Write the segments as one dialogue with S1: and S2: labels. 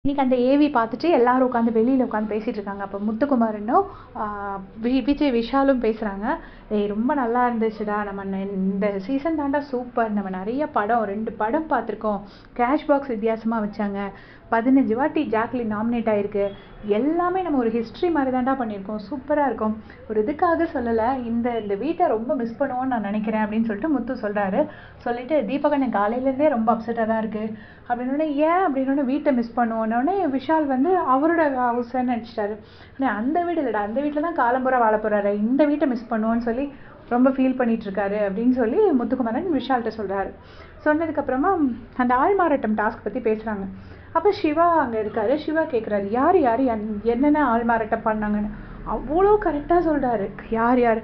S1: இன்றைக்கி அந்த ஏவி பார்த்துட்டு எல்லாரும் உட்காந்து வெளியில் உட்காந்து பேசிகிட்டு இருக்காங்க. அப்போ முத்துக்குமாரனும் விஜய் விஷாலும் பேசுகிறாங்க. ரொம்ப நல்லா இருந்துச்சுடா, நம்ம இந்த சீசன் தாண்டா சூப்பர், நம்ம நிறைய படம் 2 படம் பார்த்துருக்கோம், கேஷ் பாக்ஸ் வித்தியாசமாக வச்சாங்க, 15 வாட்டி ஜாக்லின் நாமினேட் ஆகிருக்கு, எல்லாமே நம்ம ஒரு ஹிஸ்ட்ரி மாதிரி தாண்டா பண்ணியிருக்கோம், சூப்பராக இருக்கும், ஒரு இதுக்காக சொல்லலை, இந்த வீட்டை ரொம்ப மிஸ் பண்ணுவோன்னு நான் நினைக்கிறேன் அப்படின்னு சொல்லிட்டு முத்து சொல்கிறாரு. சொல்லிவிட்டு தீபகண்ணன் காலையிலேருந்தே ரொம்ப அப்செட்டாக தான் இருக்குது அப்படின்னோடனே, ஏன் அப்படின்னோடனே வீட்டை மிஸ் பண்ணுவோன்னொடனே விஷால் வந்து அவரோட ஹவுஸ்ன்னு நினச்சிட்டாரு. அந்த வீடு இல்லைடா, அந்த வீட்டில் தான் காலம்புற வாழ போகிறாரு, இந்த வீட்டை மிஸ் பண்ணுவோன்னு சொல்லி ரொம்ப ஃபீல் பண்ணிகிட்ருக்காரு அப்படின்னு சொல்லி முத்துக்குமாரன் விஷால்கிட்ட சொல்கிறாரு. சொன்னதுக்கப்புறமா அந்த ஆள்மாறாட்டம் டாஸ்க் பற்றி பேசுகிறாங்க. அப்போ சிவா அங்கே இருக்கார். சிவா கேட்குறாரு, யார் யார் என்னென்ன ஆள்மாறாட்டம் பண்ணாங்கன்னு. அவ்வளோ கரெக்டாக சொல்கிறாரு. யார் யார்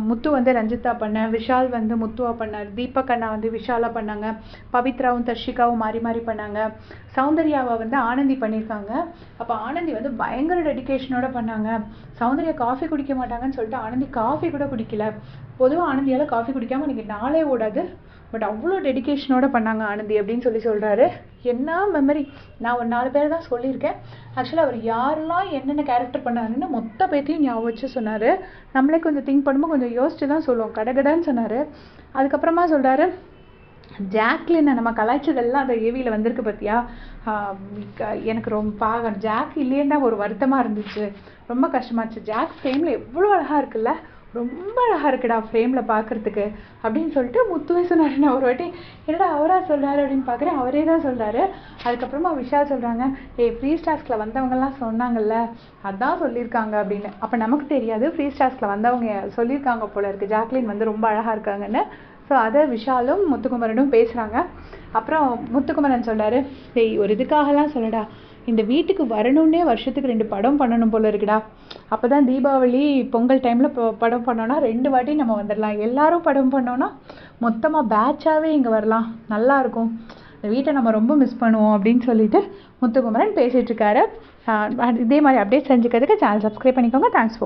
S1: முத்து வந்து ரஞ்சிதா பண்ண, விஷால் வந்து முத்துவா பண்ணார், தீபக் அண்ணா வந்து விஷாலாக பண்ணாங்க, பவித்ராவும் தர்ஷிகாவும் மாறி மாறி பண்ணாங்க, சௌந்தர்யாவை வந்து ஆனந்தி பண்ணியிருக்காங்க. அப்போ ஆனந்தி வந்து பயங்கர டெடிக்கேஷனோட பண்ணாங்க. சௌந்தர்யா காஃபி குடிக்க மாட்டாங்கன்னு சொல்லிட்டு ஆனந்தி காஃபி கூட குடிக்கல. பொதுவாக ஆனந்தியால் காஃபி குடிக்காமல் எனக்கு நாளே ஓடாது, பட் அவ்வளோ டெடிக்கேஷனோட பண்ணாங்க ஆனந்தி அப்படின்னு சொல்கிறாரு. என்ன மெமரி, நான் ஒரு 4 பேர் தான் சொல்லியிருக்கேன். ஆக்சுவலாக அவர் யாரெல்லாம் என்னென்ன கேரக்டர் பண்ணாருன்னு மொத்த பேர்த்தையும் ஞாபகம் வச்சு சொன்னார். நம்மளே கொஞ்சம் திங்க் பண்ணும்போது கொஞ்சம் யோசிச்சு தான் சொல்லுவோம், கடகடன்னு சொன்னார். அதுக்கப்புறமா சொல்கிறாரு, ஜாக்லினை நம்ம கலாய்ச்சதெல்லாம் அந்த ஏவியில் வந்திருக்கு பார்த்தியா, எனக்கு ரொம்ப ஜாக் இல்லைன்னா ஒரு வருத்தமாக இருந்துச்சு, ரொம்ப கஷ்டமாச்சு, ஜாக் ஃப்ரேமில் எவ்வளோ அழகாக இருக்குல்ல, ரொம்ப அழகாக இருக்குடா ஃப்ரேமில் பார்க்குறதுக்கு அப்படின்னு சொல்லிட்டு முத்துவே சொன்னார். நான் ஒரு வாட்டி என்னடா அவராக சொல்கிறாரு அப்படின்னு பார்க்குறேன், அவரே தான் சொல்கிறாரு. அதுக்கப்புறமா விஷால் சொல்கிறாங்க, ஃப்ரீ ஸ்டார்ஸ்கில் வந்தவங்கலாம் சொன்னாங்கல்ல, அதான் சொல்லியிருக்காங்க அப்படின்னு. அப்போ நமக்கு தெரியாது, ஃப்ரீ ஸ்டார்ஸ்கில் வந்தவங்க சொல்லியிருக்காங்க போல இருக்குது ஜாக்லின் வந்து ரொம்ப அழகாக இருக்காங்கன்னு. ஸோ அதை விஷாலும் முத்துக்குமரனும் பேசுகிறாங்க. அப்புறம் முத்துக்குமரன் சொல்கிறாரு, ஒரு இதுக்காகலாம் சொல்லடா, இந்த வீட்டுக்கு வரணுன்னே வருஷத்துக்கு 2 படம் பண்ணணும் போல இருக்குடா, அப்போ தான் தீபாவளி பொங்கல் டைமில் படம் பண்ணோன்னா 2 வாட்டி நம்ம வந்துடலாம், எல்லாரும் படம் பண்ணோன்னா மொத்தமாக பேட்சாகவே இங்கே வரலாம், நல்லாயிருக்கும், இந்த வீட்டை நம்ம ரொம்ப மிஸ் பண்ணுவோம் அப்படின்னு சொல்லிட்டு முத்துக்குமரன் பேசிகிட்ருக்காரு. இதே மாதிரி அப்டேட் செஞ்சுக்கிறதுக்கு சேனல் சப்ஸ்கிரைப் பண்ணிக்கோங்க. Thanks for